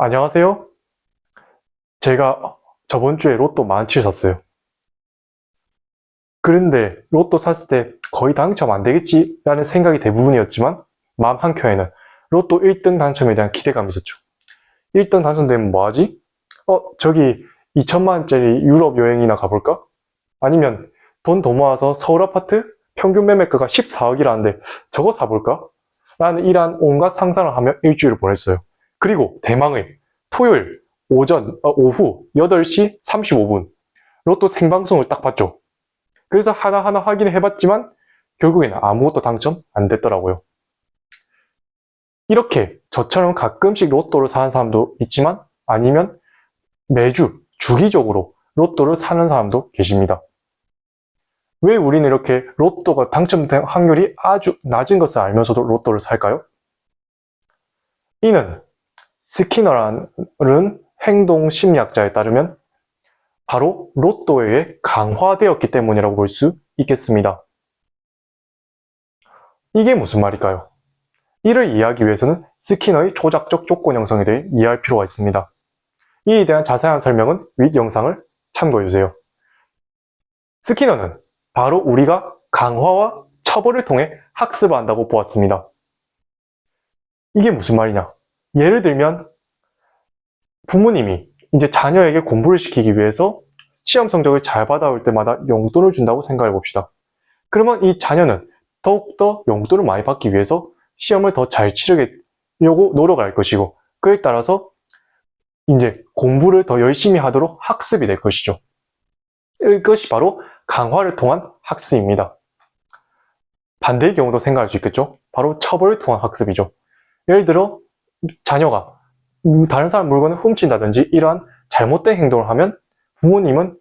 안녕하세요. 제가 저번 주에 로또 만칠 샀어요. 그런데 로또 샀을 때 거의 당첨 안 되겠지? 라는 생각이 대부분이었지만 마음 한켠에는 로또 1등 당첨에 대한 기대감이 있었죠. 1등 당첨되면 뭐하지? 저기 2천만 원짜리 유럽 여행이나 가볼까? 아니면 돈 더 모아서 서울 아파트 평균 매매가가 14억이라는데 저거 사볼까? 라는 이러한 온갖 상상을 하며 일주일을 보냈어요. 그리고 대망의 토요일 오후 8시 35분 로또 생방송을 딱 봤죠. 그래서 하나하나 확인을 해봤지만 결국에는 아무것도 당첨 안 됐더라고요. 이렇게 저처럼 가끔씩 로또를 사는 사람도 있지만 아니면 매주 주기적으로 로또를 사는 사람도 계십니다. 왜 우리는 이렇게 로또가 당첨될 확률이 아주 낮은 것을 알면서도 로또를 살까요? 이는 스키너라는 행동심리학자에 따르면 바로 로또에 의해 강화되었기 때문이라고 볼 수 있겠습니다. 이게 무슨 말일까요? 이를 이해하기 위해서는 스키너의 조작적 조건 형성에 대해 이해할 필요가 있습니다. 이에 대한 자세한 설명은 윗 영상을 참고해주세요. 스키너는 바로 우리가 강화와 처벌을 통해 학습을 한다고 보았습니다. 이게 무슨 말이냐? 예를 들면 부모님이 이제 자녀에게 공부를 시키기 위해서 시험 성적을 잘 받아올 때마다 용돈을 준다고 생각해 봅시다. 그러면 이 자녀는 더욱더 용돈을 많이 받기 위해서 시험을 더 잘 치르려고 노력을 할 것이고, 그에 따라서 이제 공부를 더 열심히 하도록 학습이 될 것이죠. 이것이 바로 강화를 통한 학습입니다. 반대의 경우도 생각할 수 있겠죠. 바로 처벌을 통한 학습이죠. 예를 들어 자녀가 다른 사람 물건을 훔친다든지 이러한 잘못된 행동을 하면 부모님은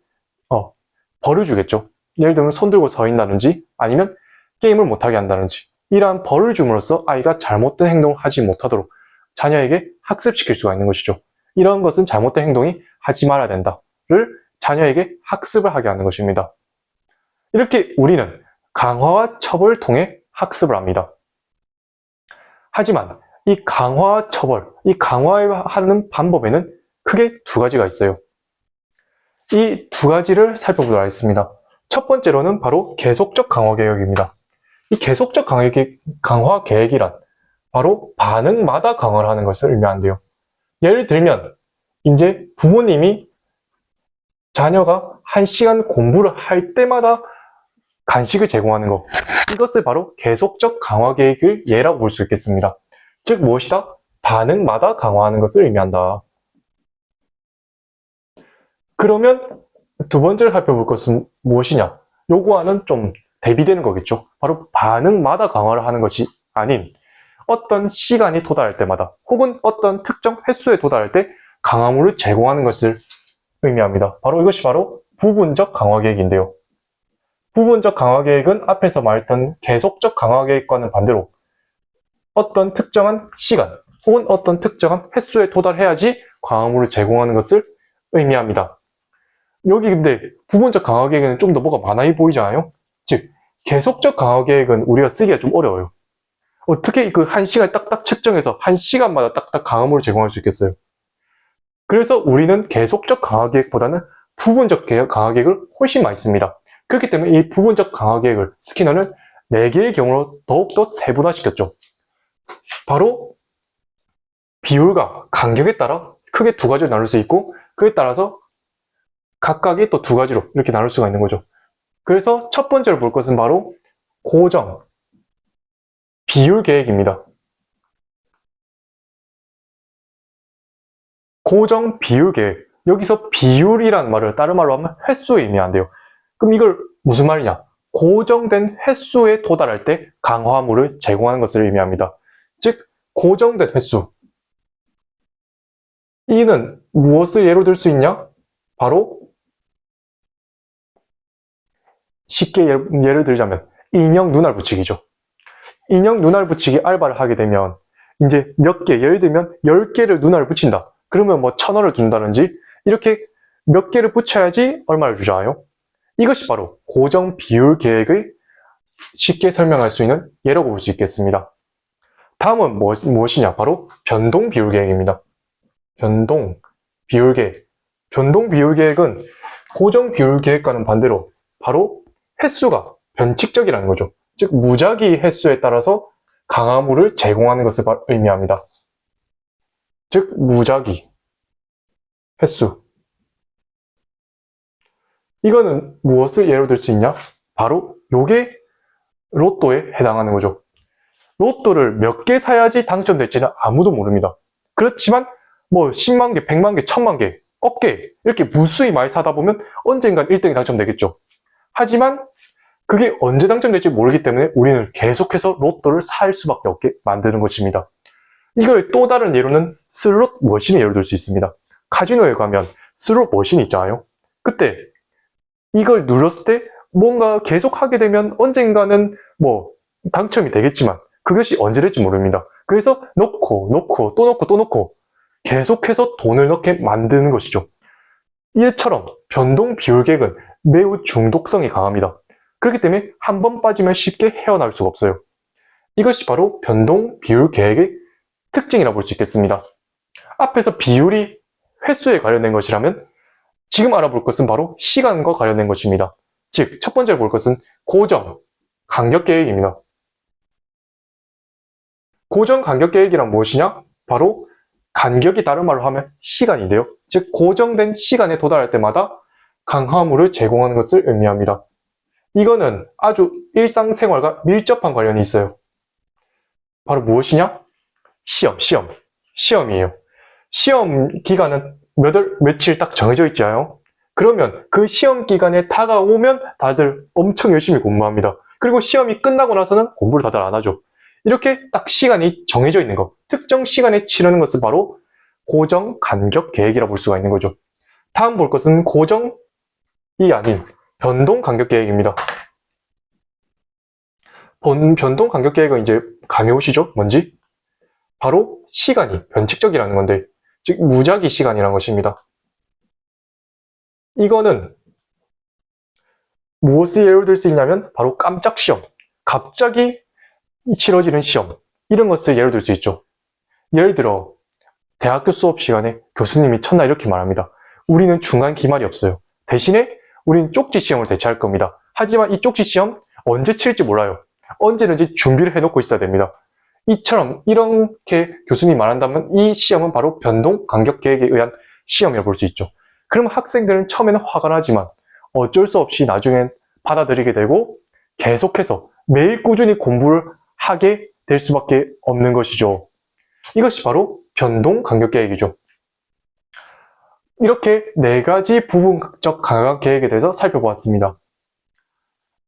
벌을 주겠죠. 예를 들면 손 들고 서 있다든지 아니면 게임을 못하게 한다든지 이러한 벌을 줌으로써 아이가 잘못된 행동을 하지 못하도록 자녀에게 학습시킬 수가 있는 것이죠. 이런 것은 잘못된 행동이 하지 말아야 된다를 자녀에게 학습을 하게 하는 것입니다. 이렇게 우리는 강화와 처벌을 통해 학습을 합니다. 하지만 이 강화와 처벌, 이 강화하는 방법에는 크게 두 가지가 있어요. 이 두 가지를 살펴보도록 하겠습니다. 첫 번째로는 바로 계속적 강화 계획입니다. 이 계속적 강화 계획이란 바로 반응마다 강화를 하는 것을 의미한대요. 예를 들면 이제 부모님이 자녀가 1시간 공부를 할 때마다 간식을 제공하는 것, 이것을 바로 계속적 강화 계획을 예라고 볼 수 있겠습니다. 즉 무엇이다? 반응마다 강화하는 것을 의미한다. 그러면 두 번째로 살펴볼 것은 무엇이냐? 요거와는 좀 대비되는 거겠죠. 바로 반응마다 강화를 하는 것이 아닌 어떤 시간이 도달할 때마다 혹은 어떤 특정 횟수에 도달할 때 강화물을 제공하는 것을 의미합니다. 바로 이것이 바로 부분적 강화 계획인데요. 부분적 강화 계획은 앞에서 말했던 계속적 강화 계획과는 반대로 어떤 특정한 시간 혹은 어떤 특정한 횟수에 도달해야지 강화물을 제공하는 것을 의미합니다. 여기 근데 부분적 강화 계획에는 좀 더 뭐가 많아 보이잖아요. 즉 계속적 강화 계획은 우리가 쓰기가 좀 어려워요. 어떻게 그 1시간 딱딱 측정해서 1시간마다 딱딱 강화물을 제공할 수 있겠어요? 그래서 우리는 계속적 강화 계획보다는 부분적 강화 계획을 훨씬 많이 씁니다. 그렇기 때문에 이 부분적 강화 계획을 스키너는 4개의 경우로 더욱더 세분화시켰죠. 바로 비율과 간격에 따라 크게 두 가지로 나눌 수 있고, 그에 따라서 각각이 또 두 가지로 이렇게 나눌 수가 있는 거죠. 그래서 첫 번째로 볼 것은 바로 고정 비율 계획입니다. 고정 비율 계획. 여기서 비율이란 말을 다른 말로 하면 횟수의 의미한대요. 그럼 이걸 무슨 말이냐? 고정된 횟수에 도달할 때 강화물을 제공하는 것을 의미합니다. 즉 고정된 횟수. 이는 무엇을 예로 들 수 있냐? 바로 쉽게 예를 들자면 인형 눈알 붙이기죠. 인형 눈알 붙이기 알바를 하게 되면 이제 몇 개, 예를 들면 10개를 눈알을 붙인다. 그러면 뭐 1,000원을 준다든지 이렇게 몇 개를 붙여야지 얼마를 주잖아요. 이것이 바로 고정 비율 계획의 쉽게 설명할 수 있는 예라고 볼 수 있겠습니다. 다음은 무엇이냐? 바로 변동 비율 계획입니다. 변동 비율 계획. 변동 비율 계획은 고정 비율 계획과는 반대로 바로 횟수가 변칙적이라는 거죠. 즉 무작위 횟수에 따라서 강화물을 제공하는 것을 의미합니다. 즉 무작위 횟수. 이거는 무엇을 예로 들 수 있냐? 바로 요게 로또에 해당하는 거죠. 로또를 몇 개 사야지 당첨될지는 아무도 모릅니다. 그렇지만 뭐 10만 개, 100만 개, 1000만 개, 억 개 이렇게 무수히 많이 사다 보면 언젠간 1등이 당첨되겠죠. 하지만 그게 언제 당첨될지 모르기 때문에 우리는 계속해서 로또를 살 수밖에 없게 만드는 것입니다. 이걸 또 다른 예로는 슬롯 머신의 예를 들 수 있습니다. 카지노에 가면 슬롯 머신이 있잖아요. 그때 이걸 눌렀을 때 뭔가 계속 하게 되면 언젠가는 뭐 당첨이 되겠지만 그것이 언제 될지 모릅니다. 그래서 놓고 또 놓고 계속해서 돈을 넣게 만드는 것이죠. 이처럼 변동 비율 계획은 매우 중독성이 강합니다. 그렇기 때문에 한 번 빠지면 쉽게 헤어나올 수가 없어요. 이것이 바로 변동 비율 계획의 특징이라 볼 수 있겠습니다. 앞에서 비율이 횟수에 관련된 것이라면 지금 알아볼 것은 바로 시간과 관련된 것입니다. 즉, 첫 번째로 볼 것은 고정 간격 계획입니다. 고정 간격 계획이란 무엇이냐? 바로 간격이 다른 말로 하면 시간인데요. 즉, 고정된 시간에 도달할 때마다 강화물을 제공하는 것을 의미합니다. 이거는 아주 일상생활과 밀접한 관련이 있어요. 바로 무엇이냐? 시험이에요. 시험 기간은 며칠 딱 정해져 있잖아요. 그러면 그 시험 기간에 다가오면 다들 엄청 열심히 공부합니다. 그리고 시험이 끝나고 나서는 공부를 다들 안 하죠. 이렇게 딱 시간이 정해져 있는 것, 특정 시간에 치르는 것을 바로 고정 간격 계획이라 볼 수가 있는 거죠. 다음 볼 것은 고정이 아닌 변동 간격 계획입니다. 변동 간격 계획은 이제 감이 오시죠? 뭔지? 바로 시간이 변칙적이라는 건데, 즉 무작위 시간이라는 것입니다. 이거는 무엇을 예로 들 수 있냐면 바로 깜짝 시험, 갑자기 치러지는 시험, 이런 것을 예로 들 수 있죠. 예를 들어 대학교 수업 시간에 교수님이 첫날 이렇게 말합니다. 우리는 중간 기말이 없어요. 대신에 우리는 쪽지 시험을 대체할 겁니다. 하지만 이 쪽지 시험 언제 칠지 몰라요. 언제든지 준비를 해놓고 있어야 됩니다. 이처럼 이렇게 교수님이 말한다면 이 시험은 바로 변동 간격 계획에 의한 시험이라 볼 수 있죠. 그럼 학생들은 처음에는 화가 나지만 어쩔 수 없이 나중엔 받아들이게 되고 계속해서 매일 꾸준히 공부를 하게 될 수밖에 없는 것이죠. 이것이 바로 변동 간격 계획이죠. 이렇게 네 가지 부분적 간격 계획에 대해서 살펴보았습니다.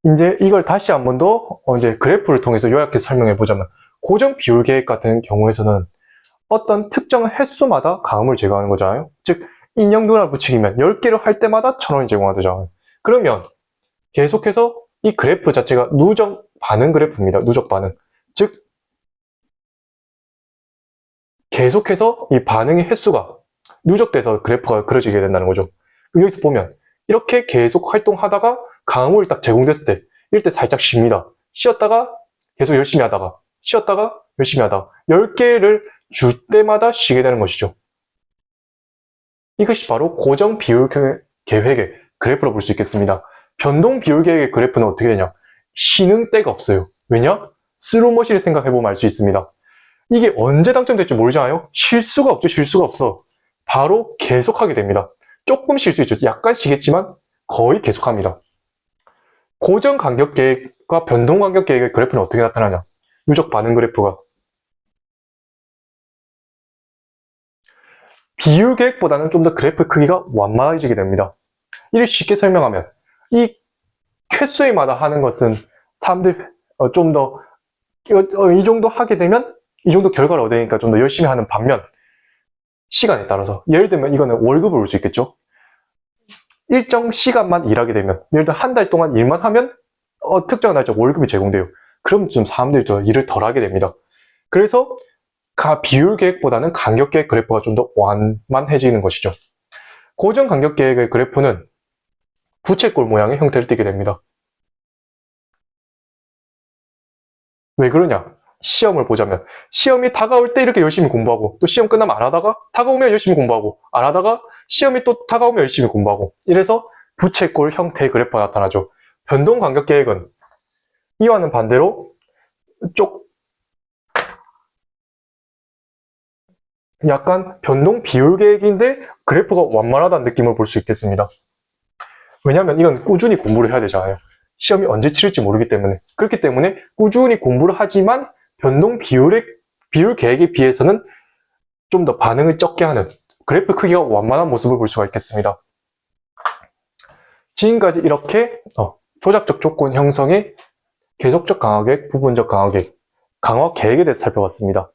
이제 이걸 다시 한 번 더 이제 그래프를 통해서 요약해서 설명해 보자면 고정 비율 계획 같은 경우에서는 어떤 특정 횟수마다 강음을 제공하는 거잖아요. 즉 인형 눈알 붙이기면 10개를 할 때마다 1,000원이 제공하잖아요. 그러면 계속해서 이 그래프 자체가 누적 반응 그래프입니다. 누적 반응. 즉 계속해서 이 반응의 횟수가 누적돼서 그래프가 그려지게 된다는 거죠. 여기서 보면 이렇게 계속 활동하다가 강음을 딱 제공됐을 때 이럴 때 살짝 쉽니다. 쉬었다가 계속 열심히 하다가 쉬었다가 열심히 하다가 10개를 줄 때마다 쉬게 되는 것이죠. 이것이 바로 고정 비율 계획의 그래프로 볼 수 있겠습니다. 변동 비율 계획의 그래프는 어떻게 되냐? 쉬는 때가 없어요. 왜냐? 슬롯머신을 생각해보면 알 수 있습니다. 이게 언제 당첨될지 모르잖아요? 쉴 수가 없죠. 쉴 수가 없어. 바로 계속하게 됩니다. 조금 쉴 수 있죠. 약간 쉬겠지만 거의 계속합니다. 고정 간격 계획과 변동 간격 계획의 그래프는 어떻게 나타나냐? 누적 반응 그래프가 비율 계획보다는 좀 더 그래프 크기가 완만해지게 됩니다. 이를 쉽게 설명하면 이 횟수에마다 하는 것은 사람들 좀 더 이 정도 하게 되면 이 정도 결과를 얻으니까 좀 더 열심히 하는 반면 시간에 따라서 예를 들면 이거는 월급을 올 수 있겠죠. 일정 시간만 일하게 되면 예를 들어 한 달 동안 일만 하면 특정한 날짜 월급이 제공돼요. 그럼 좀 사람들이 더 일을 덜 하게 됩니다. 그래서 비율 계획보다는 간격 계획 그래프가 좀 더 완만해지는 것이죠. 고정 간격 계획의 그래프는 부채꼴 모양의 형태를 띠게 됩니다. 왜 그러냐? 시험을 보자면 시험이 다가올 때 이렇게 열심히 공부하고 또 시험 끝나면 안 하다가 다가오면 열심히 공부하고 안 하다가 시험이 또 다가오면 열심히 공부하고 이래서 부채꼴 형태의 그래프가 나타나죠. 변동 간격 계획은 이와는 반대로 약간 변동 비율 계획인데 그래프가 완만하다는 느낌을 볼 수 있겠습니다. 왜냐하면 이건 꾸준히 공부를 해야 되잖아요. 시험이 언제 치를지 모르기 때문에. 그렇기 때문에 꾸준히 공부를 하지만 변동 비율 계획에 비해서는 좀 더 반응을 적게 하는 그래프 크기가 완만한 모습을 볼 수가 있겠습니다. 지금까지 이렇게 조작적 조건 형성의 계속적 강화계획, 부분적 강화계획, 강화 계획에 대해서 살펴봤습니다.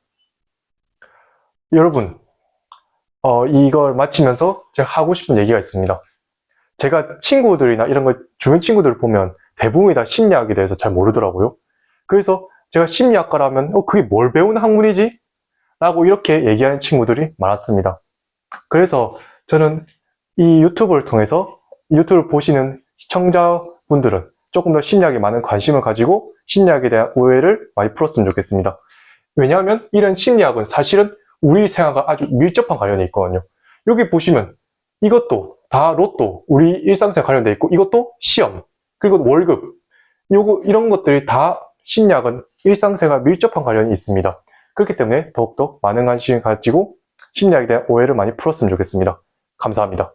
여러분, 이걸 마치면서 제가 하고 싶은 얘기가 있습니다. 제가 친구들이나 이런 걸 주변 친구들을 보면 대부분이 다 심리학에 대해서 잘 모르더라고요. 그래서 제가 심리학과라면 그게 뭘 배우는 학문이지? 라고 이렇게 얘기하는 친구들이 많았습니다. 그래서 저는 이 유튜브를 통해서 유튜브를 보시는 시청자분들은 조금 더 심리학에 많은 관심을 가지고 심리학에 대한 오해를 많이 풀었으면 좋겠습니다. 왜냐하면 이런 심리학은 사실은 우리 생활과 아주 밀접한 관련이 있거든요. 여기 보시면 이것도 다 로또, 우리 일상생활 관련돼 있고 이것도 시험, 그리고 월급, 이런 것들이 다 심리학은 일상생활 밀접한 관련이 있습니다. 그렇기 때문에 더욱더 많은 관심을 가지고 심리학에 대한 오해를 많이 풀었으면 좋겠습니다. 감사합니다.